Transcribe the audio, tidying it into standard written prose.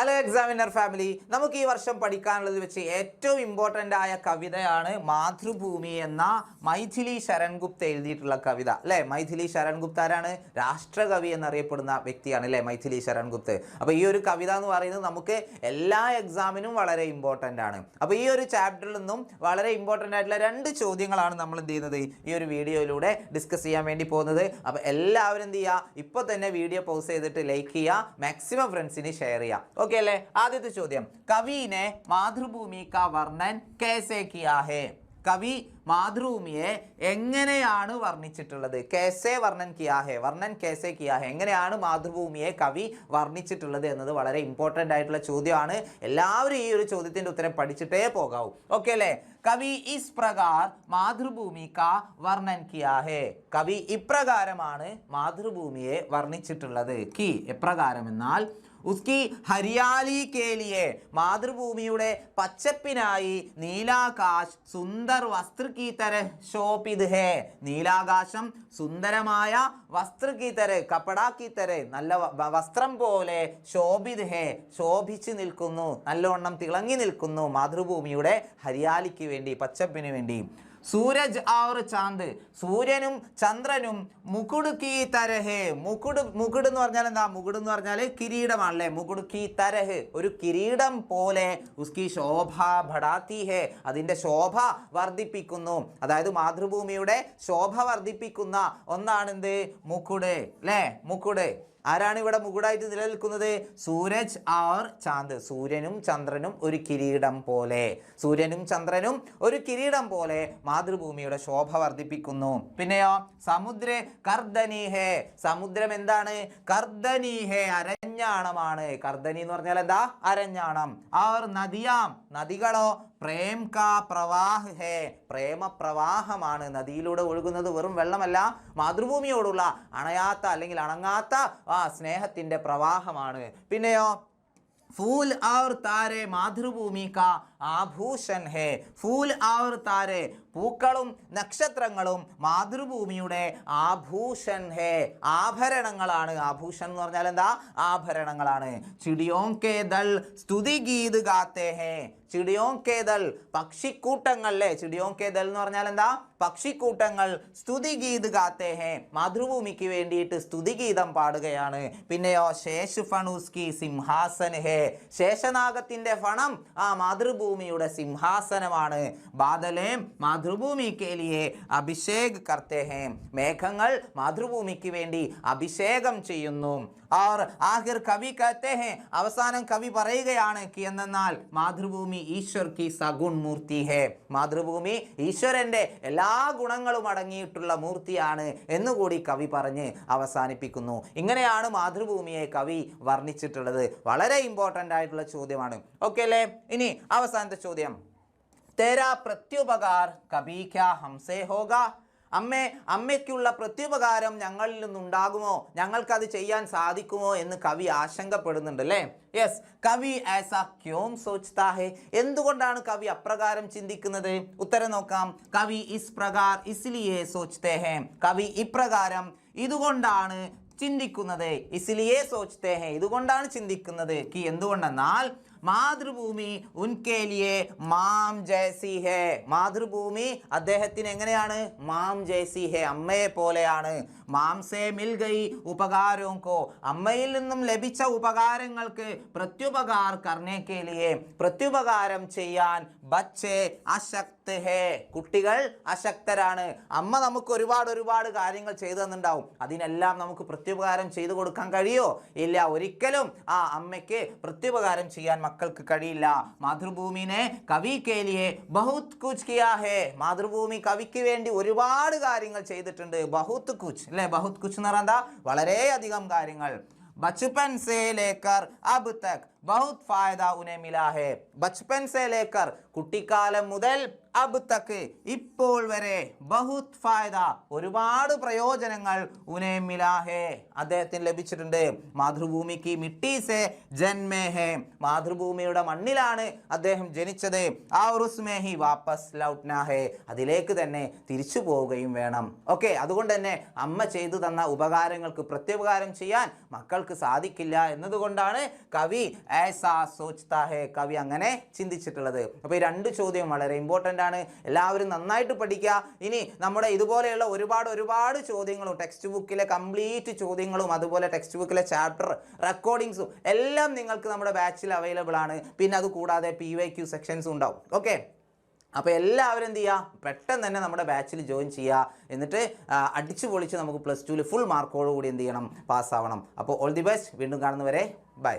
Hello examiner family, നമുക്ക് ഈ വർഷം പഠിക്കാനുള്ളത് വെച്ച് ഏറ്റവും ഇമ്പോർട്ടൻ്റ് ആയ കവിതയാണ് മാതൃഭൂമി എന്ന മൈഥിലി ശരൺ ഗുപ്ത എഴുതിയിട്ടുള്ള കവിത അല്ലേ. മൈഥിലി ശരൺ ഗുപ്ത ആരാണ്? രാഷ്ട്രകവി എന്നറിയപ്പെടുന്ന വ്യക്തിയാണ് അല്ലേ മൈഥിലി ശരൺ ഗുപ്ത. അപ്പോൾ ഈ ഒരു കവിത എന്ന് പറയുന്നത് നമുക്ക് എല്ലാ എക്സാമിനും വളരെ ഇമ്പോർട്ടൻ്റ് ആണ്. അപ്പോൾ ഈ ഒരു ചാപ്റ്ററിൽ നിന്നും വളരെ ഇമ്പോർട്ടൻ്റ് ആയിട്ടുള്ള 2 ചോദ്യങ്ങളാണ് നമ്മൾ എന്ത് ചെയ്യുന്നത് ഈ ഒരു വീഡിയോയിലൂടെ ഡിസ്കസ് ചെയ്യാൻ വേണ്ടി പോകുന്നത്. അപ്പോൾ എല്ലാവരും എന്ത് ചെയ്യുക, ഇപ്പോൾ തന്നെ വീഡിയോ പോസ് ചെയ്തിട്ട് ലൈക്ക് ചെയ്യുക, മാക്സിമം ഫ്രണ്ട്സിന് ഷെയർ ചെയ്യുക. ഓക്കെ അല്ലേ. ആദ്യത്തെ ചോദ്യം, കവിനെ മാതൃഭൂമി കാ വർണ്ണൻ कैसे किया है? കവി മാതൃഭൂമിയെ എങ്ങനെയാണ് വർണ്ണിച്ചിട്ടുള്ളത്? കേസെ വർണ്ണൻ കിയാ ഹെ, വർണ്ണൻ കേസെ കിയാ ഹെ, എങ്ങനെയാണ് മാതൃഭൂമിയെ കവി വർണ്ണിച്ചിട്ടുള്ളത് എന്നത് വളരെ ഇമ്പോർട്ടൻ്റ് ആയിട്ടുള്ള ചോദ്യമാണ്. എല്ലാവരും ഈ ഒരു ചോദ്യത്തിൻ്റെ ഉത്തരം പഠിച്ചിട്ടേ പോകാവൂ. ഓക്കെ അല്ലേ. കവി ഇസ് പ്രകാർ മാതൃഭൂമി കാ വർണ്ണൻ കിയാ ഹെ, കവി ഇപ്രകാരമാണ് മാതൃഭൂമിയെ വർണ്ണിച്ചിട്ടുള്ളത്. കി എപ്രകാരം എന്നാൽ ഉസ്കി ഹരിയാലി കേലിയെ, മാതൃഭൂമിയുടെ പച്ചപ്പിനായി നീലാകാശ് സുന്ദർ വസ്ത്ര കീ തരഹ് ശോഭിത് ഹേ, നീലാകാശം സുന്ദരമായ വസ്ത്ര കീ തരഹ് കപ്പടാ കീ തരഹ് നല്ല വസ്ത്രം പോലെ ശോഭിത് ഹേ, ശോഭിച്ചു നിൽക്കുന്നു, നല്ലവണ്ണം തിളങ്ങി നിൽക്കുന്നു മാതൃഭൂമിയുടെ ഹരിയാലിക്ക് വേണ്ടി, പച്ചപ്പിന് വേണ്ടി. സൂരജ് ഔർ ചാന്ദ്, സൂര്യനും ചന്ദ്രനും മുകുട് കീ തരഹ്, മുകുട് എന്ന് പറഞ്ഞാൽ എന്താ? മുകുട് എന്ന് പറഞ്ഞാൽ കിരീടമാണല്ലേ. മുകുട് കീ തരഹ്, ഒരു കിരീടം പോലെ. ഉസ്കി ശോഭ ബഡാത്തി ഹേ, അതിൻ്റെ ശോഭ വർദ്ധിപ്പിക്കുന്നു. അതായത് മാതൃഭൂമിയുടെ ശോഭ വർദ്ധിപ്പിക്കുന്ന ഒന്നാണ് എന്ത്? മുകുട് അല്ലേ. മുകുട് ആരാണ് ഇവിടെ മുകുടായിട്ട് നിലനിൽക്കുന്നത്? സൂരജ് ഔർ ചാന്ദ്, സൂര്യനും ചന്ദ്രനും ഒരു കിരീടം പോലെ, സൂര്യനും ചന്ദ്രനും ഒരു കിരീടം പോലെ മാതൃഭൂമിയുടെ ശോഭ വർദ്ധിപ്പിക്കുന്നു. പിന്നെയോ സമുദ്ര കർദനി ഹേ, സമുദ്രം എന്താണ്? കർദനി ഹേ, അരഞ്ഞാണമാണ്. കർദനി എന്ന് പറഞ്ഞാൽ എന്താ? അരഞ്ഞാണം. ഔർ നദിയാം, നദികളോ പ്രേം കാ പ്രവാഹ് ഹേ, പ്രേമ പ്രവാഹമാണ്. നദിയിലൂടെ ഒഴുകുന്നത് വെറും വെള്ളമല്ല, മാതൃഭൂമിയോടുള്ള അണയാത്ത അല്ലെങ്കിൽ അണങ്ങാത്ത സ്നേഹത്തിന്റെ പ്രവാഹമാണ്. പിന്നെയോ ഫൂൽ ഔർ താരെ മാതൃഭൂമി കാ ആഭൂഷൺ ഹേ, ഫൂൽ ഔർ താരെ, പൂക്കളും നക്ഷത്രങ്ങളും മാതൃഭൂമിയുടെ ആഭൂഷൺ ഹേ, ആഭരണങ്ങളാണ്. ആഭൂഷൺ എന്ന് പറഞ്ഞാൽ എന്താ? ആഭരണങ്ങളാണ്. ചിടിയോം കെ ദൾ സ്തുതി ഗീത് ഗാത്തെ ഹേ, ചിടിയോം കെ ദൾ പക്ഷിക്കൂട്ടങ്ങളല്ലേ. ചിടിയോം കെ ദൾ എന്ന് പറഞ്ഞാൽ എന്താ? പക്ഷിക്കൂട്ടങ്ങൾ സ്തുതി ഗീത് ഗാത്തെ ഹേ, മാതൃഭൂമിക്ക് വേണ്ടിയിട്ട് സ്തുതിഗീതം പാടുകയാണ്. പിന്നെയോ ശേഷ് ഫണൂസ്കി സിംഹാസൻ ഹേ, ശേഷനാഗത്തിന്റെ ഫണം ആ മാതൃഭൂമിയുടെ സിംഹാസനമാണ്. ബാദലേം മാതൃഭൂമി കേലിയെ അഭിഷേക് കർത്തെ ഹേ, മേഘങ്ങൾ മാതൃഭൂമിക്ക് വേണ്ടി അഭിഷേകം ചെയ്യുന്നു. और आखिर कवि कहते हैं, അവസാനം കവി പറയുകയാണ് എന്നാൽ മാതൃഭൂമി ഈശ്വർ की സഗുൺ മൂർത്തി ഹേ, മാതൃഭൂമി ഈശ്വരന്റെ എല്ലാ ഗുണങ്ങളും അടങ്ങിയിട്ടുള്ള മൂർത്തിയാണ് എന്നുകൂടി കവി പറഞ്ഞ് അവസാനിപ്പിക്കുന്നു. ഇങ്ങനെയാണ് മാതൃഭൂമിയെ കവി വർണ്ണിച്ചിട്ടുള്ളത്. വളരെ ഇമ്പോർട്ടൻ്റ് ആയിട്ടുള്ള ചോദ്യമാണ്. ഓക്കെ അല്ലേ. ഇനി അവസാനത്തെ ചോദ്യം, തേരാ പ്രത്യുപകാർ കബി ക്യാ ഹംസേ ഹോഗാ, അമ്മയ്ക്കുള്ള പ്രത്യുപകാരം ഞങ്ങളിൽ നിന്നുണ്ടാകുമോ, ഞങ്ങൾക്കത് ചെയ്യാൻ സാധിക്കുമോ എന്ന് കവി ആശങ്കപ്പെടുന്നുണ്ട് അല്ലേ. യെസ്, കവി ऐसा क्यों सोचता है, എന്തുകൊണ്ടാണ് കവി അപ്രകാരം ചിന്തിക്കുന്നത്? ഉത്തരം നോക്കാം. കവി ഇസ് പ്രകാർ ഇസ്ലിയെ സോച്തേ ഹേ, കവി ഇപ്രകാരം ഇതുകൊണ്ടാണ് ചിന്തിക്കുന്നത്. ഇസ്ലിയെ സോച്തേ ഹേ, ഇതുകൊണ്ടാണ് ചിന്തിക്കുന്നത്. എന്തുകൊണ്ടെന്നാൽ മാതൃഭൂമി ഉൻകെ ലിയേ മാം ജൈസി ഹേ, മാതൃഭൂമി അദ്ദേഹത്തിന് എങ്ങനെയാണ്? മാം ജൈസി ഹേ, അമ്മയെ പോലെയാണ്. മാം സേ മിൽ ഗയി ഉപകാരോं को, അമ്മയിൽ നിന്നും ലഭിച്ച ഉപകാരങ്ങൾക്ക് പ്രത്യുപകാർ കർണേ കെ ലിയേ, പ്രത്യുപകാരം ചെയ്യാൻ ബച്ചേ അശക്ത് ഹേ, കുട്ടികൾ അശക്തരാണ്. അമ്മ നമുക്ക് ഒരുപാട് കാര്യങ്ങൾ ചെയ്തു തന്നിട്ടുണ്ടാവും, അതിനെല്ലാം നമുക്ക് പ്രത്യുപകാരം ചെയ്തു കൊടുക്കാൻ കഴിയോ? ഇല്ല, ഒരിക്കലും ആ അമ്മയ്ക്ക് പ്രത്യുപകാരം ചെയ്യാൻ മക്കൾക്ക് കഴിയില്ല. മാതൃഭൂമിനെ കവി കെ ലിയേ ബഹുത് കുച്ച് കിയാ ഹേ, മാതൃഭൂമി കവിക്ക് വേണ്ടി ഒരുപാട് കാര്യങ്ങൾ ചെയ്തിട്ടുണ്ട്. ബഹുത് കുച്ച് അല്ലേ. ബഹുത് കുച്ച് എന്ന് പറഞ്ഞാൽ വളരെയധികം കാര്യങ്ങൾ. बचपन से लेकर अब तक बहुत फायदा उन्हें मिला है, बचपन से लेकर കുട്ടിക്കാലം മുതൽ അബ് തക്ക് ഇപ്പോൾ വരെ ബഹുത് ഫായദ ഒരുപാട് പ്രയോജനങ്ങൾ ഉനേ മിലാ ഹേ അദ്ദേഹത്തിന് ലഭിച്ചിട്ടുണ്ട്. മാതൃഭൂമിക്ക് മിട്ടി സേ ജന്മേ ഹേ, മാതൃഭൂമിയുടെ മണ്ണിലാണ് അദ്ദേഹം ജനിച്ചത്. और उसमें ही വാപ്പസ് ലൗട്ട്നാ ഹേ, അതിലേക്ക് തന്നെ തിരിച്ചു പോവുകയും വേണം. ഓക്കെ, അതുകൊണ്ട് തന്നെ അമ്മ ചെയ്തു തന്ന ഉപകാരങ്ങൾക്ക് പ്രത്യുപകാരം ചെയ്യാൻ മക്കൾക്ക് സാധിക്കില്ല എന്നതുകൊണ്ടാണ് കവി ऐसा सोचता है കവി അങ്ങനെ ചിന്തിച്ചിട്ടുള്ളത്. അപ്പോൾ ഈ രണ്ട് ചോദ്യം വളരെ ഇമ്പോർട്ടൻ്റ് ആണ്. എല്ലാവരും നന്നായിട്ട് പഠിക്കുക. ഇനി നമ്മുടെ ഇതുപോലെയുള്ള ഒരുപാട് ചോദ്യങ്ങളും ടെക്സ്റ്റ് ബുക്കിലെ കംപ്ലീറ്റ് ചോദ്യങ്ങളും അതുപോലെ ടെക്സ്റ്റ് ബുക്കിലെ ചാപ്റ്റർ റെക്കോർഡിങ്സും എല്ലാം നിങ്ങൾക്ക് നമ്മുടെ ബാച്ചിൽ അവൈലബിൾ ആണ്. പിന്നെ അത് കൂടാതെ PYQ സെക്ഷൻസും ഉണ്ടാവും. ഓക്കെ, അപ്പോൾ എല്ലാവരും എന്ത് ചെയ്യുക, പെട്ടെന്ന് തന്നെ നമ്മുടെ ബാച്ചിൽ ജോയിൻ ചെയ്യുക. എന്നിട്ട് അടിച്ചു പൊളിച്ച് നമുക്ക് +2 ഫുൾ മാർക്കോട് കൂടി എന്ത് ചെയ്യണം, പാസ്സാവണം. അപ്പോൾ ഓൾ ദി ബെസ്റ്റ്. വീണ്ടും കാണുന്നവരെ ബൈ.